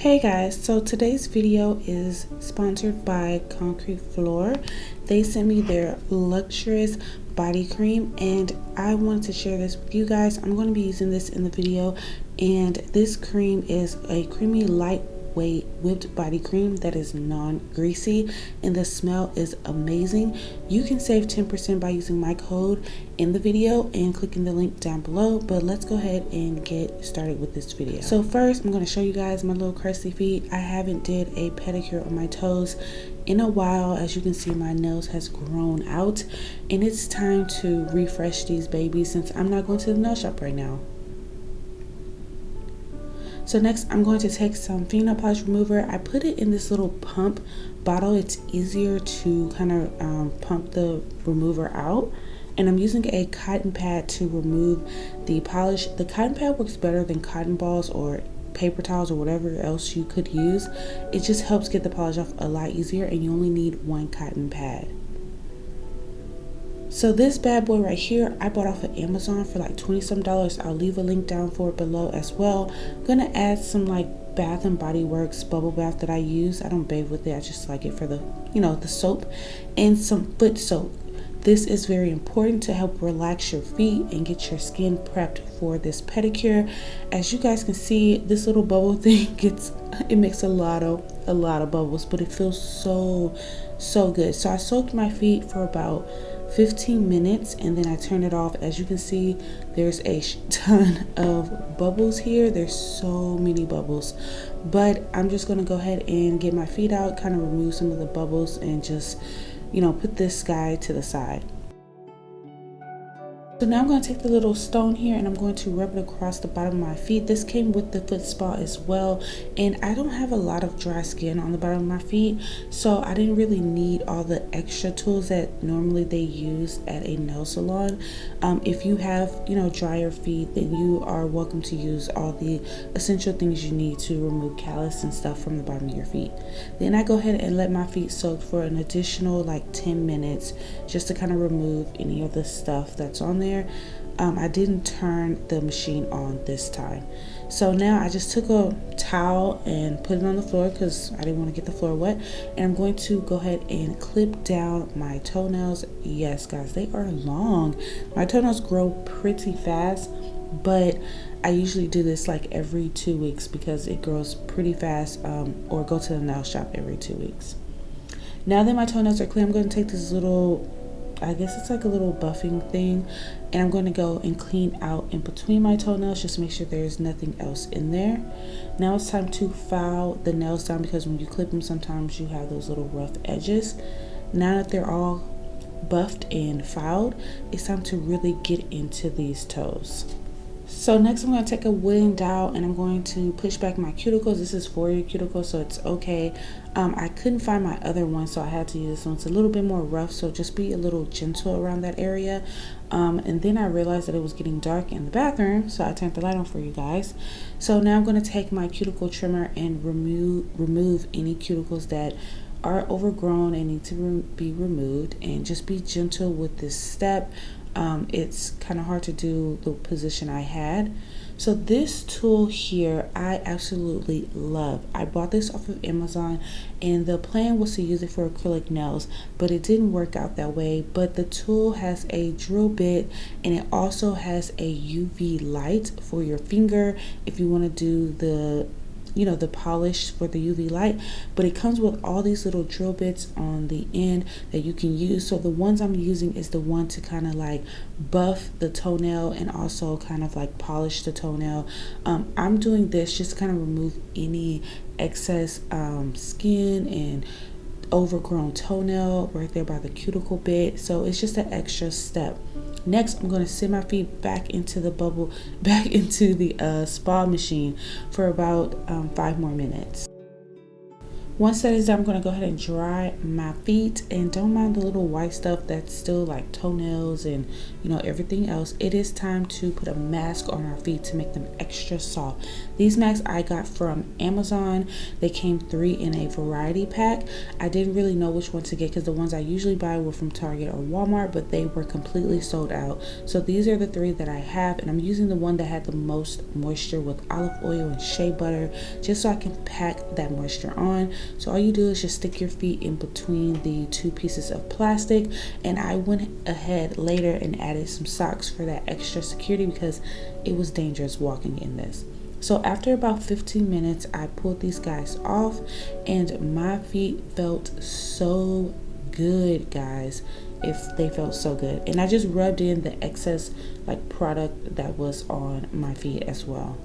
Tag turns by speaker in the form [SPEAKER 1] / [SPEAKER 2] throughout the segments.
[SPEAKER 1] Hey guys, so today's video is sponsored by Concrete Floor. They sent me their luxurious body cream and I wanted to share this with you guys. I'm going to be using this in the video, and this cream is a creamy lightweight whipped body cream that is non-greasy and the smell is amazing. You can save 10% by using my code in the video and clicking the link down below, but let's go ahead and get started with this video. So first I'm going to show you guys my little crusty feet. I haven't did a pedicure on my toes in a while. As you can see, my nails has grown out and it's time to refresh these babies since I'm not going to the nail shop right now. So next I'm going to take some fingernail polish remover. I put it in this little pump bottle. It's easier to kind of pump the remover out. And I'm using a cotton pad to remove the polish. The cotton pad works better than cotton balls or paper towels or whatever else you could use. It just helps get the polish off a lot easier, and you only need one cotton pad. So this bad boy right here, I bought off of Amazon for like $20 some. I'll leave a link down for it below as well. I'm gonna add some like Bath and Body Works bubble bath that I use. I don't bathe with it, I just like it for the, the soap, and some foot soap. This is very important to help relax your feet and get your skin prepped for this pedicure. As you guys can see, this little bubble thing it makes a lot of bubbles, but it feels so good. So I soaked my feet for about 15 minutes and then I turned it off. As you can see, there's a ton of bubbles here. There's so many bubbles, but I'm just gonna go ahead and get my feet out, kind of remove some of the bubbles, and just put this guy to the side. So now I'm going to take the little stone here and I'm going to rub it across the bottom of my feet. This came with the foot spa as well, and I don't have a lot of dry skin on the bottom of my feet, so I didn't really need all the extra tools that normally they use at a nail salon. If you have drier feet, then you are welcome to use all the essential things you need to remove callus and stuff from the bottom of your feet. Then I go ahead and let my feet soak for an additional like 10 minutes just to kind of remove any of the stuff that's on there. I didn't turn the machine on this time. So now I just took a towel and put it on the floor because I didn't want to get the floor wet, and I'm going to go ahead and clip down my toenails. Yes guys, they are long. My toenails grow pretty fast, but I usually do this like every 2 weeks because it grows pretty fast, or go to the nail shop every 2 weeks. Now that my toenails are clean, I'm going to take this little, I guess it's like a little buffing thing, and I'm going to go and clean out in between my toenails just to make sure there's nothing else in there. Now it's time to file the nails down because when you clip them sometimes you have those little rough edges. Now that they're all buffed and filed, it's time to really get into these toes. So next I'm going to take a wooden dowel and I'm going to push back my cuticles. This is for your cuticles, so it's okay. I couldn't find my other one, so I had to use this one. It's a little bit more rough, so just be a little gentle around that area. And then I realized that it was getting dark in the bathroom, so I turned the light on for you guys. So now I'm going to take my cuticle trimmer and remove any cuticles that are overgrown and need to be removed, and just be gentle with this step. It's kind of hard to do the position I had. So this tool here I absolutely love. I bought this off of Amazon and the plan was to use it for acrylic nails, but it didn't work out that way. But the tool has a drill bit and it also has a UV light for your finger if you want to do the the polish for the UV light. But it comes with all these little drill bits on the end that you can use. So the ones I'm using is the one to kind of like buff the toenail and also kind of like polish the toenail. I'm doing this just to kind of remove any excess skin and overgrown toenail right there by the cuticle bit. So it's just an extra step. Next, I'm going to send my feet back into the spa machine for about 5 more minutes. Once that is done, I'm going to go ahead and dry my feet, and don't mind the little white stuff that's still like toenails and everything else. It is time to put a mask on our feet to make them extra soft. These masks I got from Amazon. They came 3 in a variety pack. I didn't really know which one to get because the ones I usually buy were from Target or Walmart, but they were completely sold out. So these are the 3 that I have, and I'm using the one that had the most moisture with olive oil and shea butter, just so I can pack that moisture on. So all you do is just stick your feet in between the 2 pieces of plastic, and I went ahead later and added some socks for that extra security because it was dangerous walking in this. So after about 15 minutes, I pulled these guys off, and my feet felt so good, guys. If they felt so good, and I just rubbed in the excess like product that was on my feet as well.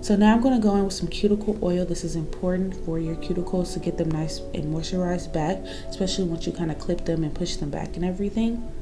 [SPEAKER 1] So now I'm going to go in with some cuticle oil. This is important for your cuticles to get them nice and moisturized back, especially once you kind of clip them and push them back and everything.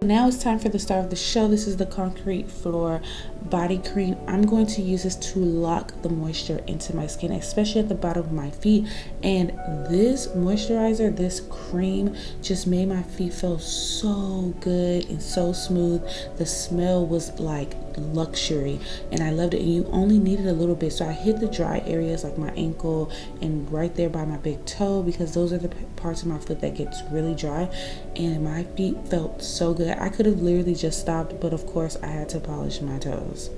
[SPEAKER 1] Now it's time for the star of the show. This is the Concrete Floor body cream. I'm going to use this to lock the moisture into my skin, especially at the bottom of my feet. And this moisturizer, this cream, just made my feet feel so good and so smooth. The smell was like luxury, and I loved it. And you only needed a little bit, so I hit the dry areas like my ankle and right there by my big toe, because those are the parts of my foot that gets really dry, and my feet felt so good. I could have literally just stopped, but of course I had to polish my toes.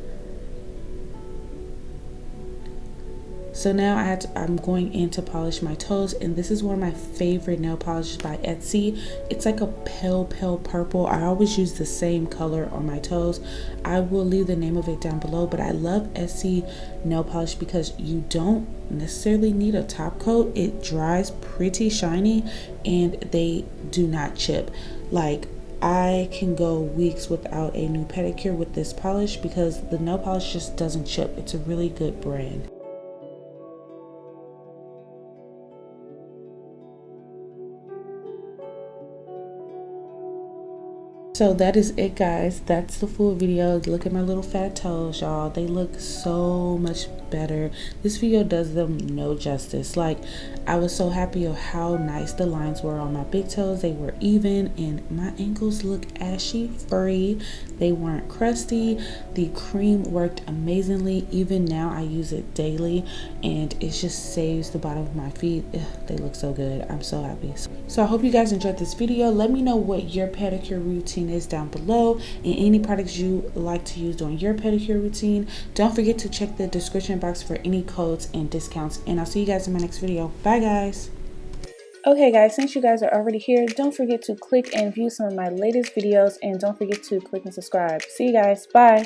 [SPEAKER 1] So now I'm going in to polish my toes, and this is one of my favorite nail polishes by Etsy. It's like a pale purple. I always use the same color on my toes. I will leave the name of it down below, but I love Etsy nail polish because you don't necessarily need a top coat. It dries pretty shiny, and they do not chip. Like, I can go weeks without a new pedicure with this polish because the nail polish just doesn't chip. It's a really good brand. So that is it, guys. That's the full video. Look at my little fat toes, y'all. They look so much better. This video does them no justice. Like, I was so happy of how nice the lines were on my big toes. They were even, and my ankles look ashy free. They weren't crusty. The cream worked amazingly. Even now I use it daily, and it just saves the bottom of my feet. Ugh, they look so good. I'm so happy. So I hope you guys enjoyed this video. Let me know what your pedicure routine is down below, and any products you like to use during your pedicure routine. Don't forget to check the description box for any codes and discounts, and I'll see you guys in my next video. Bye, guys. Okay, guys, since you guys are already here, don't forget to click and view some of my latest videos, and don't forget to click and subscribe. See you guys. Bye.